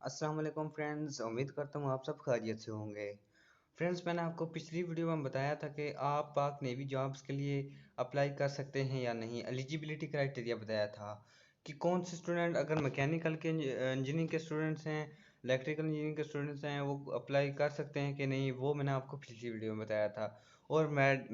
अस्सलाम वालेकुम फ्रेंड्स, उम्मीद करता हूँ आप सब खैरियत से होंगे। फ्रेंड्स, मैंने आपको पिछली वीडियो में बताया था कि आप पाक नेवी जॉब्स के लिए अप्लाई कर सकते हैं या नहीं। एलिजिबिलिटी क्राइटेरिया बताया था कि कौन से स्टूडेंट अगर मैकेनिकल के इंजीनियरिंग के स्टूडेंट्स हैं, इलेक्ट्रिकल इंजीनियरिंग के स्टूडेंट्स हैं, वो अप्लाई कर सकते हैं कि नहीं, वो मैंने आपको पिछली वीडियो में बताया था। और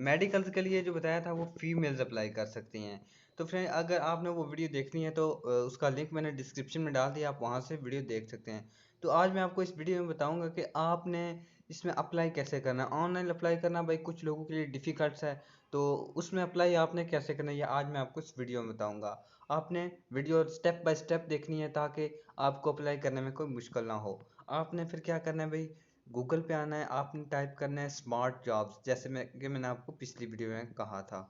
मेडिकल्स के लिए जो बताया था वो फीमेल्स अप्लाई कर सकती हैं। तो फ्रेंड, अगर आपने वो वीडियो देखनी है तो उसका लिंक मैंने डिस्क्रिप्शन में डाल दिया, आप वहाँ से वीडियो देख सकते हैं। तो आज मैं आपको इस वीडियो में बताऊंगा कि आपने इसमें अप्लाई कैसे करना है। ऑनलाइन अप्लाई करना भाई कुछ लोगों के लिए डिफ़िकल्ट है, तो उसमें अप्लाई आपने कैसे करना है ये आज मैं आपको इस वीडियो में बताऊंगा। आपने वीडियो स्टेप बाय स्टेप देखनी है ताकि आपको अप्लाई करने में कोई मुश्किल ना हो। आपने फिर क्या करना है भाई, गूगल पे आना है, आपने टाइप करना है स्मार्ट जॉब्स, जैसे मैंने आपको पिछली वीडियो में कहा था।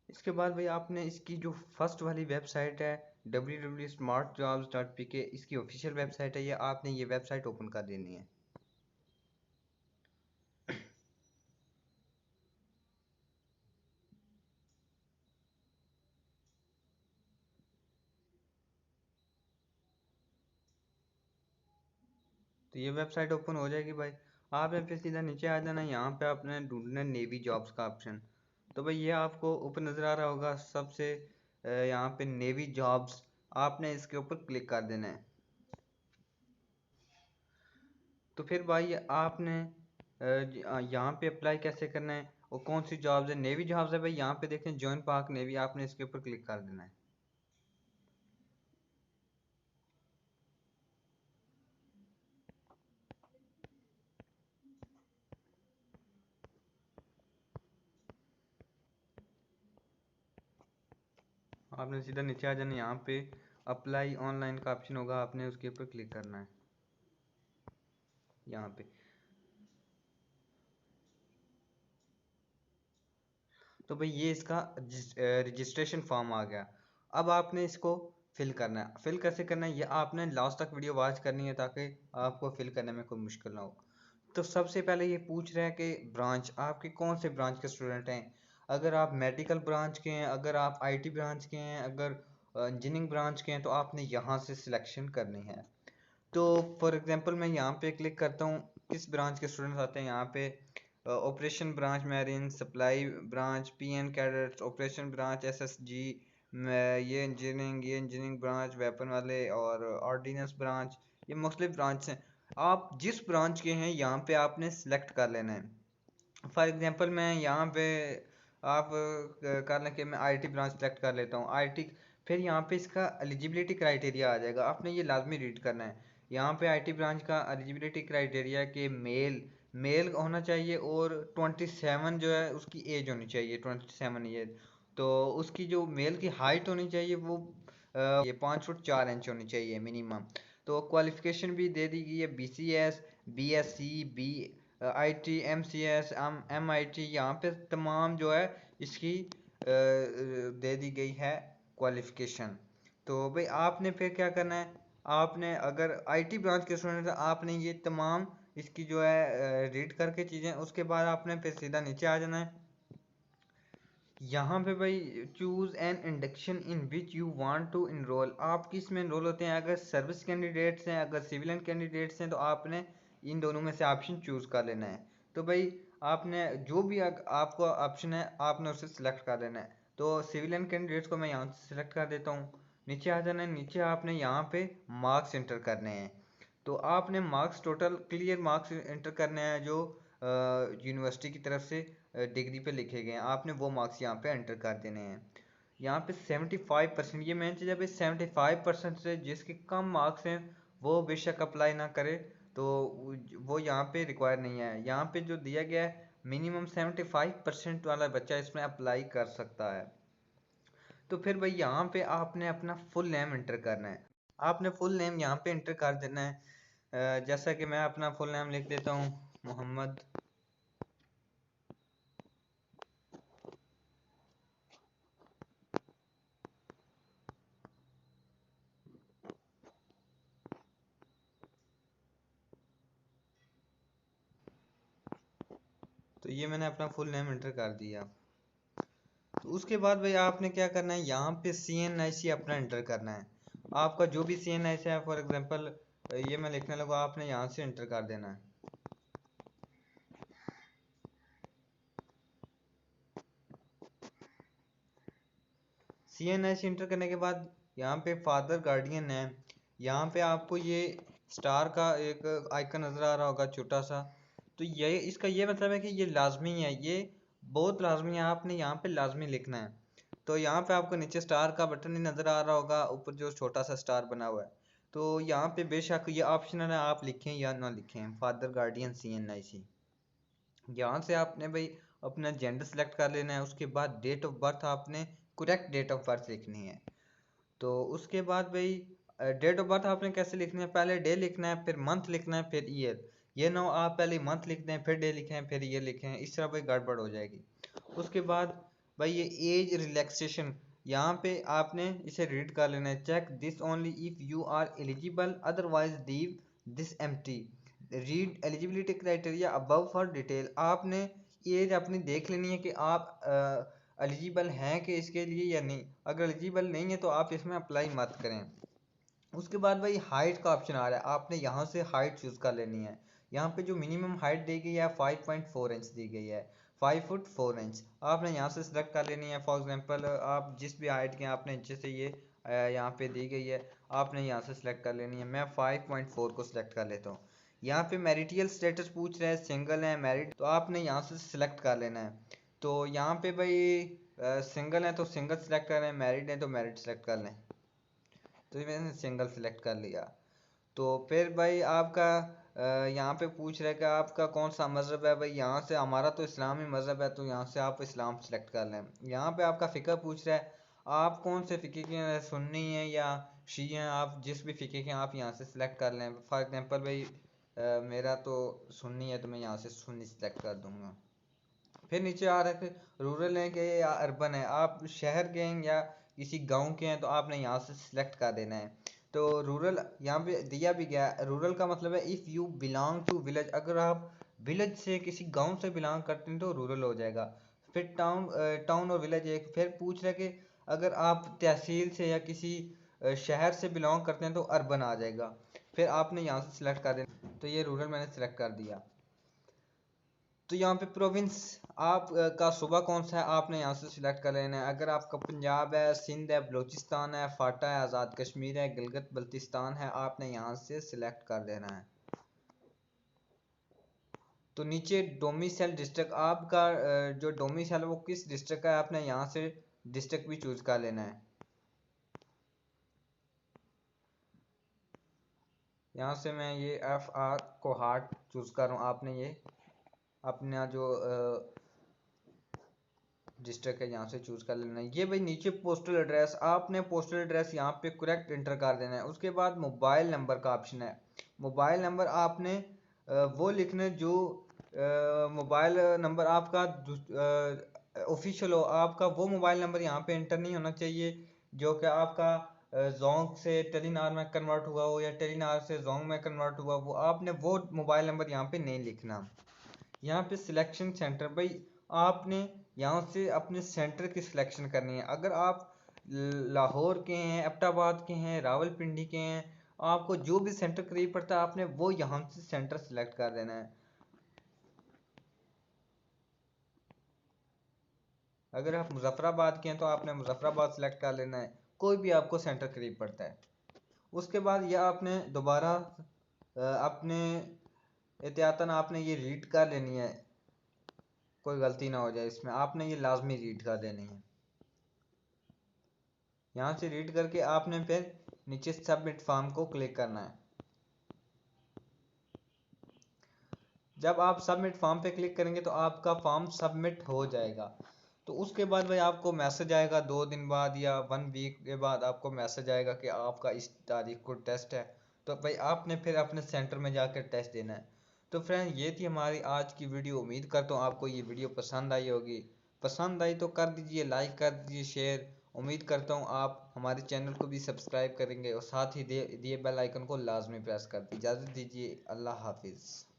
इसके बाद भाई आपने इसकी जो फर्स्ट वाली वेबसाइट है www.smartjobs.pk, इसकी ऑफिशियल वेबसाइट है, ये आपने ये वेबसाइट ओपन कर देनी है। तो ये वेबसाइट ओपन हो जाएगी भाई। आपने फिर सीधा नीचे आ जाना, यहाँ पे आपने ढूंढना है नेवी जॉब्स का ऑप्शन। तो भाई ये आपको ऊपर नज़र आ रहा होगा सबसे यहाँ पे नेवी जॉब्स, आपने इसके ऊपर क्लिक कर देना है। तो फिर भाई आपने यहाँ पे अप्लाई कैसे करना है और कौन सी जॉब्स है, नेवी जॉब्स है भाई, यहाँ पे देखें जॉइन पाक नेवी, आपने इसके ऊपर क्लिक कर देना है। आपने सीधा नीचे आ जाना, यहाँ पे अप्लाई ऑनलाइन का ऑप्शन होगा, आपने उसके ऊपर क्लिक करना है यहाँ पे। तो भाई ये इसका रजिस्ट्रेशन फॉर्म आ गया। अब आपने इसको फिल करना है। फिल कैसे करना है ये आपने लास्ट तक वीडियो वॉच करनी है ताकि आपको फिल करने में कोई मुश्किल ना हो। तो सबसे पहले ये पूछ रहा है कि ब्रांच, आपके कौन से ब्रांच के स्टूडेंट हैं। अगर आप मेडिकल ब्रांच के हैं, अगर आप आईटी ब्रांच के हैं, अगर इंजीनियरिंग ब्रांच के हैं, तो आपने यहाँ से सिलेक्शन करनी है। तो फॉर एग्जांपल मैं यहाँ पे क्लिक करता हूँ, किस ब्रांच के स्टूडेंट्स आते हैं यहाँ पे। Operation branch marine, supply branch PN cadets, operation branch SSG, ये इंजीनियरिंग ब्रांच वेपन वाले, और ऑर्डिनेंस ब्रांच, ये मुख्तलिफ ब्रांच हैं। आप जिस ब्रांच के हैं यहाँ पे आपने सेलेक्ट कर लेना है। फॉर एग्जांपल मैं यहाँ पे आप कर लें कि मैं आईटी ब्रांच सेलेक्ट कर लेता हूँ, आईटी। फिर यहाँ पे इसका एलिजिबिलिटी क्राइटेरिया आ जाएगा, आपने ये लाजमी रीड करना है। यहाँ पे आईटी ब्रांच का एलिजिबिलिटी क्राइटेरिया के मेल मेल होना चाहिए, और 27 जो है उसकी एज होनी चाहिए, 27 ईयर। तो उसकी जो मेल की हाइट होनी चाहिए वो ये 5 फुट 4 इंच होनी चाहिए मिनिमम। तो क्वालिफिकेशन भी दे दी गई है, BCS, BSc, IT, MCS, MIT, यहाँ पे तमाम जो है इसकी दे दी गई है क्वालिफिकेशन। तो भाई आपने फिर क्या करना है, आपने अगर आईटी ब्रांच के स्टूडेंट हैं, आपने ये तमाम इसकी जो है रीड करके चीज़ें, उसके बाद आपने फिर सीधा नीचे आ जाना है। यहाँ पे भाई choose an induction in which you want to enrol, आप किस में इनरोल होते हैं। अगर सर्विस कैंडिडेट्स हैं, अगर सिविलियन कैंडिडेट्स हैं, तो आपने इन दोनों में से ऑप्शन चूज़ कर लेना है। तो भाई आपने जो भी आपको ऑप्शन है आपने उसे सिलेक्ट कर लेना है। तो सिविलियन कैंडिडेट्स को मैं यहाँ से सिलेक्ट कर देता हूँ। नीचे आ जाना है, नीचे आपने यहाँ पे मार्क्स एंटर करने हैं। तो आपने marks total clear marks enter करने हैं जो यूनिवर्सिटी की तरफ से डिग्री पे लिखे गए हैं, आपने वो मार्क्स यहाँ पे एंटर कर देने हैं। यहाँ पे 75%, ये मेन चीज़ है भाई, 75% से जिसके कम मार्क्स हैं वो बेशक अप्लाई ना करे। तो वो यहाँ पे रिक्वायर नहीं है, यहाँ पे जो दिया गया है मिनिमम 75% वाला बच्चा इसमें अप्लाई कर सकता है। तो फिर भाई यहाँ पे आपने अपना फुल नेम एंटर करना है। आपने फुल नेम यहाँ पे एंटर कर देना है। जैसा कि मैं अपना फुल नेम लिख देता हूँ, मोहम्मद ये मैंने अपना फुल नेम एंटर कर दिया। तो उसके बाद भाई आपने क्या करना है, यहाँ पे CNIC अपना एंटर करना है। आपका जो भी CNIC है, फॉर एग्जांपल ये मैं लिखने लगा, आपने यहाँ से एंटर कर देना है। CNIC एंटर करने के बाद यहाँ पे फादर गार्डियन है, यहाँ पे आपको ये स्टार का एक आइकन नज़र आ रहा होगा छोटा सा। तो ये इसका ये मतलब है कि ये लाजमी है, ये बहुत लाजमी है, आपने यहाँ पे लाजमी लिखना है। तो यहाँ पे आपको नीचे स्टार का बटन ही नज़र आ रहा होगा, ऊपर जो छोटा सा स्टार बना हुआ है। तो यहाँ पे बेशक ये ऑप्शनल है, आप लिखें या ना लिखें, फादर गार्डियन CNIC। यहाँ से आपने भाई अपना जेंडर सेलेक्ट कर लेना है। उसके बाद डेट ऑफ बर्थ आपने करेक्ट डेट ऑफ बर्थ लिखनी है। तो उसके बाद भाई डेट ऑफ बर्थ आपने कैसे लिखनी है, पहले डे लिखना है, फिर मंथ लिखना है, फिर ईयर। ये ना हो आप पहले मंथ लिख दें, फिर डे लिखें, फिर ईयर लिखें, इस तरह भाई गड़बड़ हो जाएगी। उसके बाद भाई ये एज रिलैक्सेशन, यहाँ पे आपने इसे रीड कर लेना है। Check this only if you are eligible, otherwise leave this empty. Read eligibility criteria above for detail. आपने एज अपनी देख लेनी है कि आप एलिजिबल हैं कि इसके लिए या नहीं। अगर एलिजिबल नहीं है तो आप इसमें अप्लाई मत करें। उसके बाद भाई हाइट का ऑप्शन आ रहा है, आपने यहाँ से हाइट चूज़ कर लेनी है। यहाँ पे जो मिनिमम हाइट दी गई है 5.4 इंच दी गई है, 5 फुट 4 इंच। आपने यहाँ से सिलेक्ट कर लेनी है। फॉर एग्जांपल आप जिस भी हाइट के आपने नीचे से ये यहाँ पे दी गई है, आपने यहाँ से सिलेक्ट कर लेनी है। मैं 5.4 को सिलेक्ट कर लेता हूँ। यहाँ पे मैरिटियल स्टेटस पूछ रहा है, सिंगल है मैरिड, तो आपने यहाँ से सिलेक्ट कर लेना है। तो यहाँ पे भाई सिंगल है तो सिंगल सेलेक्ट करें, मैरिड है तो मैरिड सेलेक्ट कर लें। तो ये मैंने सिंगल सेलेक्ट कर लिया। तो फिर भाई आपका यहाँ पे पूछ रहा है कि आपका कौन सा मज़हब है। भाई यहाँ से हमारा तो इस्लामी मज़हब है, तो यहाँ से आप इस्लाम सेलेक्ट कर लें। यहाँ पे आपका फ़िक्र पूछ रहा है, आप कौन से फ़िक्र के हैं, सुन्नी हैं या शी हैं। आप जिस भी फ़िक्र के हैं आप यहाँ से सिलेक्ट कर लें। फॉर एग्जांपल भाई मेरा तो सुन्नी है, तो मैं यहाँ से सुन्नी सेलेक्ट कर दूँगा। फिर नीचे आ रहा है कि रूरल है कि या अर्बन है, आप शहर के हैं या किसी गांव के हैं, तो आपने यहाँ से सिलेक्ट कर देना है। तो रूरल यहाँ पे दिया भी गया है। रूरल का मतलब है if you belong to village, अगर आप विलेज से किसी गांव से बिलोंग करते हैं तो रूरल हो जाएगा। फिर टाउन, टाउन और विलेज एक। फिर पूछ रहा है कि अगर आप तहसील से या किसी शहर से बिलोंग करते हैं तो अर्बन आ जाएगा। फिर आपने यहाँ से सिलेक्ट कर देना। तो ये रूरल मैंने सिलेक्ट कर दिया। तो यहाँ पे प्रोविंस आप का सूबा कौन सा है, आपने यहाँ से सिलेक्ट कर लेना है। अगर आपका पंजाब है, सिंध है, बलूचिस्तान है, फाटा है, आज़ाद कश्मीर है, गिलगित बल्तिस्तान है, आपने यहाँ से सिलेक्ट कर लेना है। तो नीचे डोमिसाइल डिस्ट्रिक्ट, आपका जो डोमिसाइल है वो किस डिस्ट्रिक्ट का है, आपने यहाँ से डिस्ट्रिक्ट भी चूज कर लेना है। यहाँ से मैं ये FR कोहाट चूज कर रहा हूँ। आपने ये अपना जो डिस्ट्रिक्ट है यहाँ से चूज कर लेना है। ये भाई नीचे पोस्टल एड्रेस, आपने पोस्टल एड्रेस यहाँ पे करेक्ट इंटर कर देना है। उसके बाद मोबाइल नंबर का ऑप्शन है। मोबाइल नंबर आपने वो लिखना है जो मोबाइल नंबर आपका ऑफिशियल हो। आपका वो मोबाइल नंबर यहाँ पे इंटर नहीं होना चाहिए जो कि आपका जोंग से टेलीनार में कन्वर्ट हुआ हो या टेलीनार से जोंग में कन्वर्ट हुआ हो। आपने वो मोबाइल नंबर यहाँ पे नहीं लिखना। यहाँ पे सिलेक्शन सेंटर, भाई आपने यहाँ से अपने सेंटर की सिलेक्शन करनी है। अगर आप लाहौर के हैं, एबटाबाद के हैं, रावलपिंडी के हैं, आपको जो भी सेंटर करीब पड़ता है आपने वो यहाँ से सेंटर सिलेक्ट कर देना है। अगर आप मुजफ्फराबाद के हैं तो आपने मुजफ्फराबाद सेलेक्ट कर लेना है, कोई भी आपको सेंटर करीब पड़ता है। उसके बाद यह आपने दोबारा अपने एहतियातन आपने ये रीड कर लेनी है, कोई गलती ना हो जाए इसमें, आपने ये लाजमी रीड कर देनी है। यहाँ से रीड करके आपने फिर नीचे सबमिट फॉर्म को क्लिक करना है। जब आप सबमिट फॉर्म पे क्लिक करेंगे तो आपका फॉर्म सबमिट हो जाएगा। तो उसके बाद भाई आपको मैसेज आएगा 2 दिन बाद या 1 वीक के बाद आपको मैसेज आएगा कि आपका इस तारीख को टेस्ट है। तो भाई आपने फिर अपने सेंटर में जाकर टेस्ट देना है। तो फ्रेंड ये थी हमारी आज की वीडियो। उम्मीद करता हूँ आपको ये वीडियो पसंद आई होगी। पसंद आई तो कर दीजिए लाइक, कर दीजिए शेयर। उम्मीद करता हूँ आप हमारे चैनल को भी सब्सक्राइब करेंगे और साथ ही दिए बेल आइकन को लाजमी प्रेस कर दीजिए। इजाज़त दीजिए, अल्लाह हाफिज़।